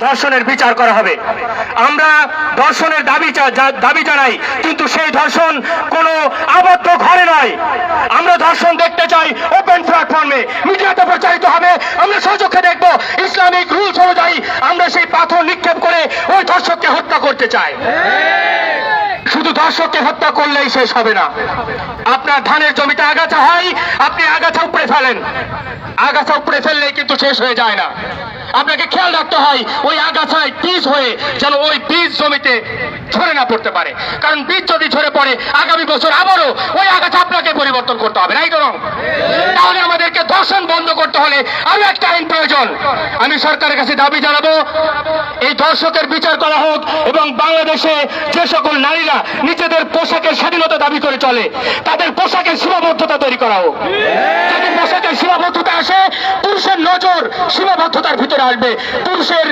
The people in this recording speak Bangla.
ধর্ষণের বিচার করা হবে। আমরা ধর্ষণের দাবি জানাই, কিন্তু সেই ধর্ষণ কোনো আবদ্ধ ঘরে নয়। আমরা ধর্ষণ দেখতে চাই ওপেন প্ল্যাটফর্মে, মিডিয়াতে প্রচারিত হবে, আমরা সচক্ষে দেখব। ইসলামিক রুলস অনুযায়ী আমরা সেই পাথর নিক্ষেপ করে ওই ধর্ষককে হত্যা করতে চাই। শুধু ধর্ষককে হত্যা করলেই শেষ হবে না। আপনার ধানের জমিতে আগাছা হয়, আপনি আগাছা উপড়ে ফেলেন, আগাছা উপড়ে ফেললেই কিন্তু শেষ হয়ে যায় না। আপনাকে খেয়াল রাখতে হয় ওই আগাছায় বীজ হয়ে যেন ওই বীজ জমিতে ঝরে না পড়তে পারে, কারণ বীজ যদি ঝরে পড়ে আগামী বছর আবারও ওই আগাছা আপনাকে পরিবর্তন করতে হবে, রাইট রং? তাহলে আমাদেরকে ধর্ষণ বন্ধ করতে হলে আরো একটা আইন প্রয়োজন। আমি সরকারের কাছে দাবি জানাবো, এই ধর্ষকের বিচার করা হোক এবং বাংলাদেশে যে সকল নারীরা নিজেদের পোশাকের স্বাধীনতা দাবি করে চলে তাদের পোশাকের সীমাবদ্ধতা তৈরি করা হোক। যদি পোশাকের সীমাবদ্ধতা আসে, পুরুষের নজর সীমাবদ্ধতার ভিতরে আসবে। পুরুষের